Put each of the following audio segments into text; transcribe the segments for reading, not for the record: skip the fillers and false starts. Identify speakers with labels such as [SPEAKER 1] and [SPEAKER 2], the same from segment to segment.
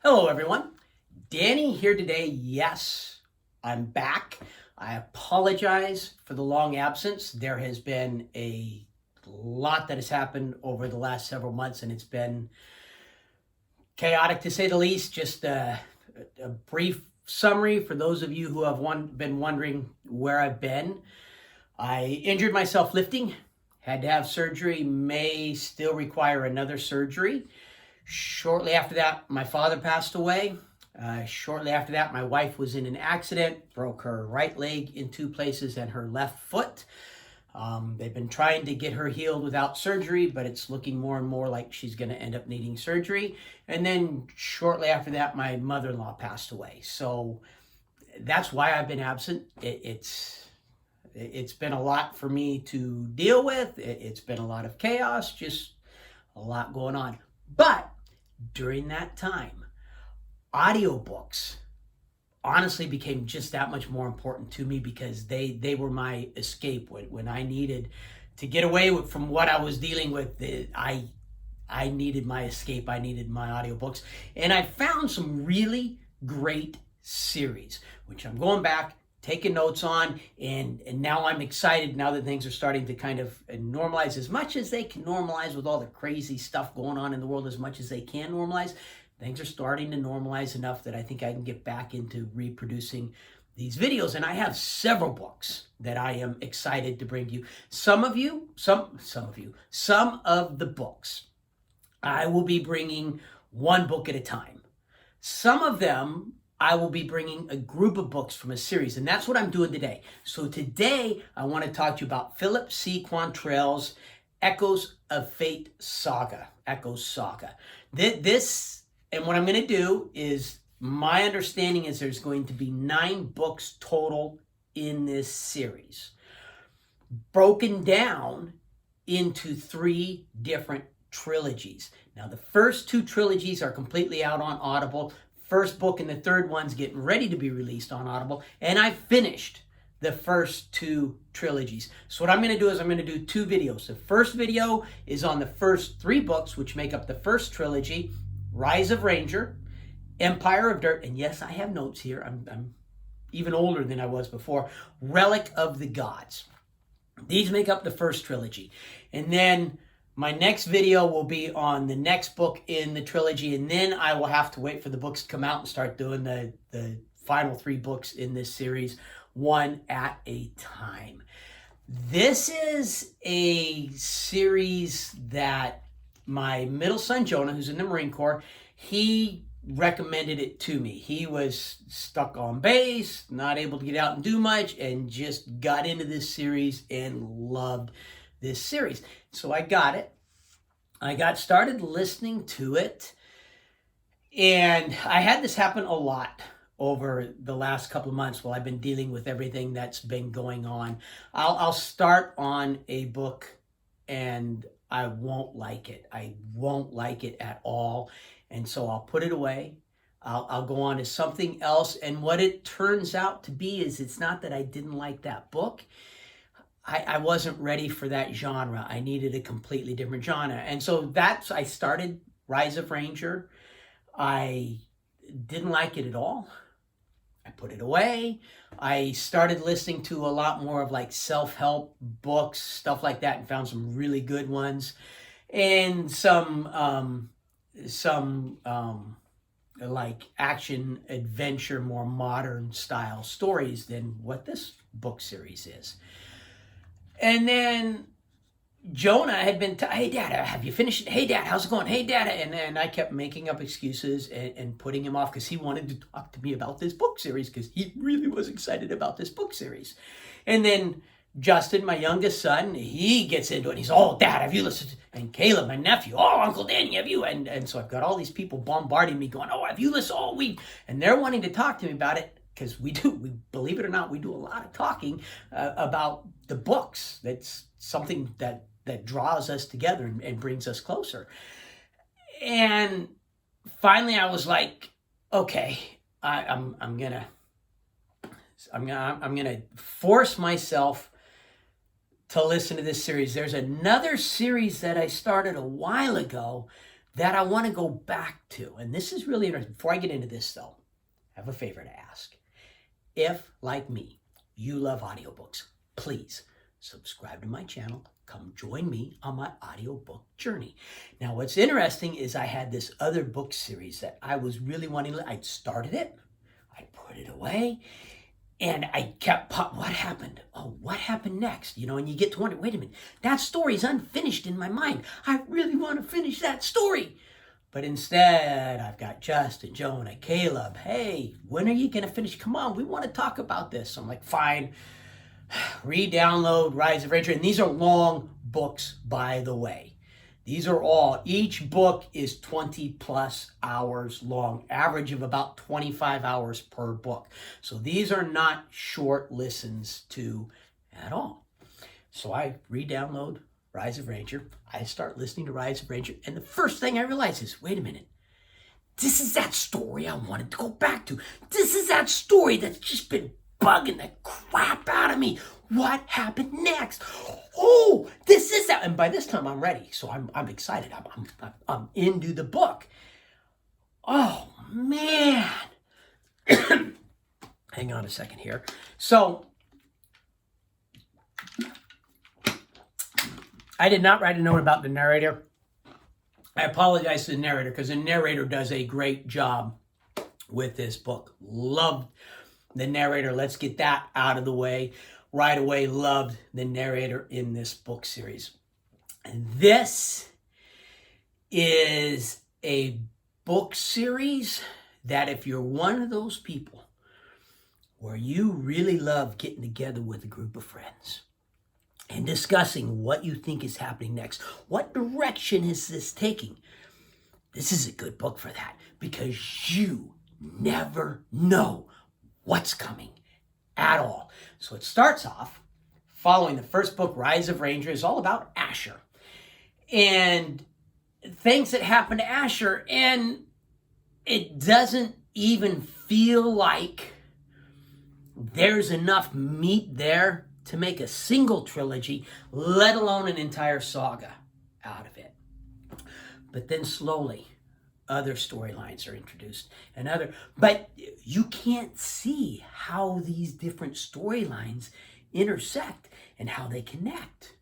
[SPEAKER 1] Hello, everyone. Danny here today. Yes, I'm back. I apologize for the long absence. There has been a lot that has happened over the last several months, and it's been chaotic to say the least. Just a brief summary for those of you who have been wondering where I've been. I injured myself lifting, had to have surgery, may still require another surgery. Shortly after that, my father passed away. Shortly after that, my wife was in an accident, broke her right leg in two places and her left foot. They've been trying to get her healed without surgery, but it's looking more and more like she's going to end up needing surgery. And then shortly after that, my mother-in-law passed away. So that's why I've been absent. It's been a lot for me to deal with. It's been a lot of chaos, just a lot going on. But during that time, audiobooks honestly became just that much more important to me because they were my escape when I needed to get away from what I was dealing with. I needed my escape. I needed my audiobooks. And I found some really great series, which I'm going back, taking notes on, and now I'm excited now that things are starting to kind of normalize as much as they can normalize with all the crazy stuff going on in the world, as much as they can normalize. Things are starting to normalize enough that I think I can get back into reproducing these videos. And I have several books that I am excited to bring you. Some of the books I will be bringing one book at a time. Some of them I will be bringing a group of books from a series, and that's what I'm doing today. So today, I want to talk to you about Philip C. Quaintrell's Echoes of Fate Saga, Echoes Saga. This, and what I'm going to do is, my understanding is there's going to be 9 books total in this series, broken down into 3 different trilogies. Now, the first 2 trilogies are completely out on Audible. First book and the third one's getting ready to be released on Audible, and I finished the first 2 trilogies. So what I'm going to do is I'm going to do 2 videos. The first video is on the first 3 books, which make up the first trilogy: Rise of Ranger, Empire of Dirt, and yes, I have notes here. I'm even older than I was before. Relic of the Gods. These make up the first trilogy. And then my next video will be on the next book in the trilogy, and then I will have to wait for the books to come out and start doing the final 3 books in this series, one at a time. This is a series that my middle son, Jonah, who's in the Marine Corps, he recommended it to me. He was stuck on base, not able to get out and do much, and just got into this series and loved this series. So I got it. I got started listening to it, and I had this happen a lot over the last couple of months while I've been dealing with everything that's been going on. I'll start on a book and I won't like it. I won't like it at all. And so I'll put it away. I'll go on to something else. And what it turns out to be is, it's not that I didn't like that book. I wasn't ready for that genre. I needed a completely different genre. And so I started Rise of Ranger. I didn't like it at all. I put it away. I started listening to a lot more of like self-help books, stuff like that, and found some really good ones. And some like action, adventure, more modern style stories than what this book series is. And then Jonah had been, hey, Dad, have you finished it? Hey, Dad, how's it going? Hey, Dad. And I kept making up excuses and putting him off because he wanted to talk to me about this book series because he really was excited about this book series. And then Justin, my youngest son, he gets into it. He's, oh, Dad, have you listened? And Caleb, my nephew, oh, Uncle Danny, have you? And so I've got all these people bombarding me going, oh, have you listened all week? And they're wanting to talk to me about it. Because we believe it or not, we do a lot of talking about the books. That's something that draws us together and brings us closer. And finally, I was like, okay, I'm gonna force myself to listen to this series. There's another series that I started a while ago that I want to go back to. And this is really interesting. Before I get into this, though, I have a favor to ask. If, like me, you love audiobooks, please subscribe to my channel. Come join me on my audiobook journey. Now, what's interesting is I had this other book series that I was really wanting to, I'd started it, I put it away, and I kept, what happened? Oh, what happened next? You know, and you get to wonder, wait a minute, that story's unfinished in my mind. I really want to finish that story. But instead, I've got Justin, Jonah, Caleb. Hey, when are you going to finish? Come on, we want to talk about this. So I'm like, fine. Re-download Rise of Ranger. And these are long books, by the way. These are all, each book is 20 plus hours long, average of about 25 hours per book. So these are not short listens to at all. So I re-download Rise of Ranger. I start listening to Rise of Ranger. And the first thing I realize is, wait a minute. This is that story I wanted to go back to. This is that story that's just been bugging the crap out of me. What happened next? Oh, this is that. And by this time I'm ready. So I'm excited. I'm into the book. Oh, man. Hang on a second here. So I did not write a note about the narrator. I apologize to the narrator because the narrator does a great job with this book. Loved the narrator. Let's get that out of the way right away. Loved the narrator in this book series. And this is a book series that if you're one of those people where you really love getting together with a group of friends and discussing what you think is happening next, what direction is this taking, this is a good book for that because you never know what's coming at all. So it starts off following the first book, Rise of Ranger, is all about Asher and things that happen to Asher, and it doesn't even feel like there's enough meat there to make a single trilogy, let alone an entire saga out of it. But then slowly, other storylines are introduced but you can't see how these different storylines intersect and how they connect.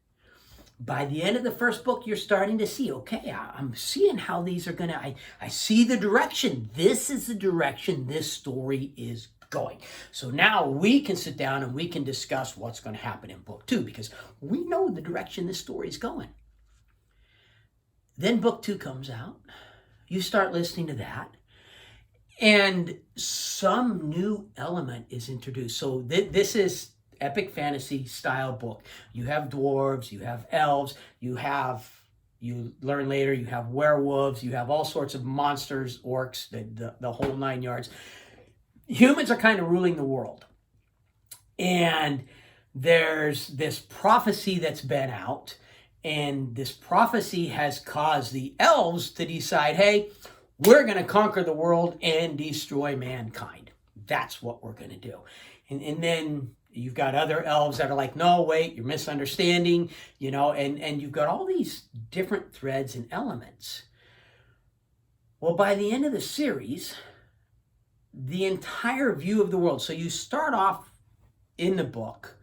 [SPEAKER 1] By the end of the first book, you're starting to see, okay, I'm seeing how these are going to, I see the direction. This is the direction this story is going. So now we can sit down and we can discuss what's going to happen in book 2 because we know the direction this story is going. Then book 2 comes out. You start listening to that, and some new element is introduced. So this is epic fantasy style book. You have dwarves, you have elves, you learn later, you have werewolves, you have all sorts of monsters, orcs, the whole 9 yards. Humans are kind of ruling the world. And there's this prophecy that's been out. And this prophecy has caused the elves to decide, hey, we're going to conquer the world and destroy mankind. That's what we're going to do. And then you've got other elves that are like, no, wait, you're misunderstanding, you know, and you've got all these different threads and elements. Well, by the end of the series, the entire view of the world. So you start off in the book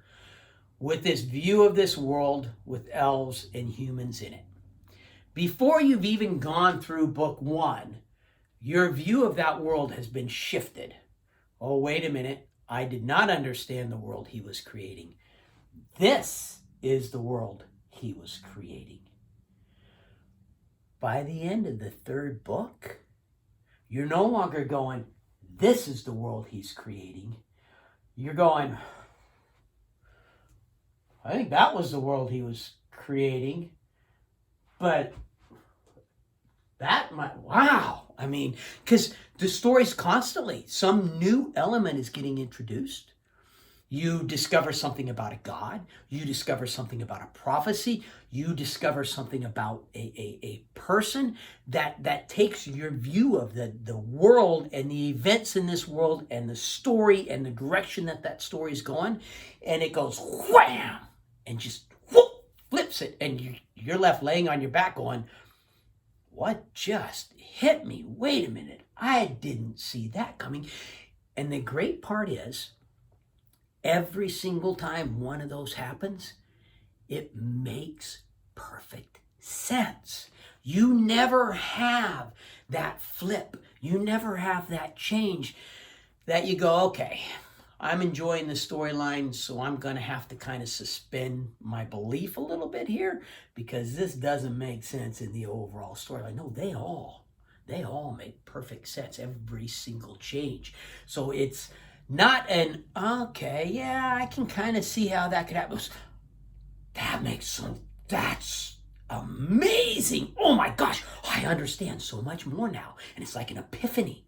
[SPEAKER 1] with this view of this world with elves and humans in it. Before you've even gone through book 1, your view of that world has been shifted. Oh, wait a minute. I did not understand the world he was creating. This is the world he was creating. By the end of the 3rd book, you're no longer going, this is the world he's creating. You're going, I think that was the world he was creating. But wow. I mean, because the story's constantly, some new element is getting introduced. You discover something about a god. You discover something about a prophecy. You discover something about a person that takes your view of the world and the events in this world and the story and the direction that story is going. And it goes wham! And just whoop, flips it. And you're left laying on your back going, what just hit me? Wait a minute. I didn't see that coming. And the great part is, every single time one of those happens, it makes perfect sense. You never have that flip. You never have that change that you go, okay, I'm enjoying the storyline, so I'm going to have to kind of suspend my belief a little bit here because this doesn't make sense in the overall storyline. No, they all make perfect sense, every single change. So it's not an, okay, yeah, I can kind of see how that could happen. That makes sense. That's amazing. Oh my gosh, I understand so much more now. And it's like an epiphany.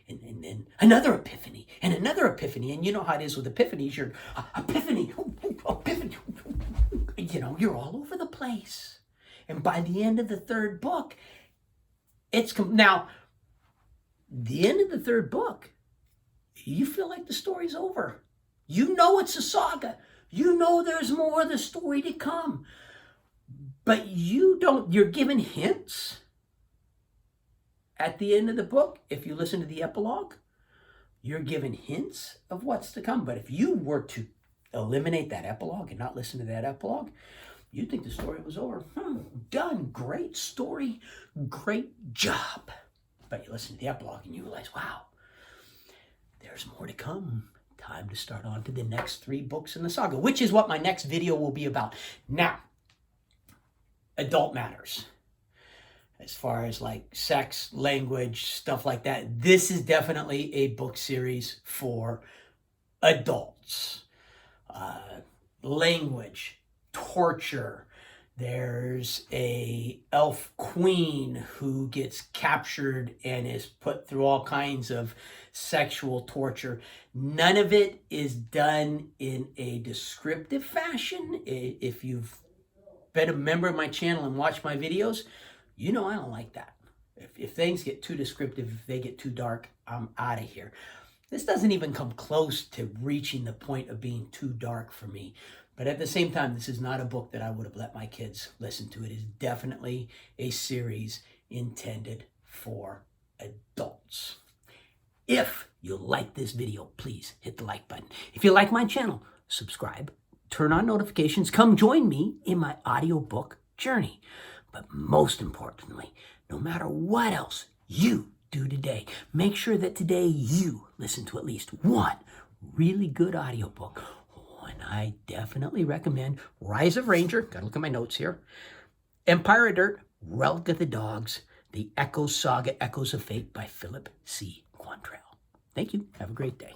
[SPEAKER 1] And another epiphany, and another epiphany. And you know how it is with epiphanies. You're, epiphany, epiphany. You know, you're all over the place. And by the end of the third book, now, the end of the third book, you feel like the story's over. You know it's a saga. You know there's more of the story to come. But you're given hints at the end of the book. If you listen to the epilogue, you're given hints of what's to come. But if you were to eliminate that epilogue and not listen to that epilogue, you'd think the story was over. Done. Great story. Great job. But you listen to the epilogue and you realize, wow, there's more to come. Time to start on to the next 3 books in the saga, which is what my next video will be about. Now, adult matters. As far as like sex, language, stuff like that, this is definitely a book series for adults. Language, torture. There's a elf queen who gets captured and is put through all kinds of sexual torture. None of it is done in a descriptive fashion. If you've been a member of my channel and watched my videos, you know I don't like that. If things get too descriptive, if they get too dark, I'm out of here. This doesn't even come close to reaching the point of being too dark for me. But at the same time, this is not a book that I would have let my kids listen to. It is definitely a series intended for adults. If you like this video, please hit the like button. If you like my channel, subscribe, turn on notifications, come join me in my audiobook journey. But most importantly, no matter what else you do today, make sure that today you listen to at least one really good audiobook. And I definitely recommend Rise of Ranger, gotta look at my notes here, Empire of Dirt, Relic of the Dogs, the Echoes Saga, Echoes of Fate by Philip C. Quaintrell. Thank you. Have a great day.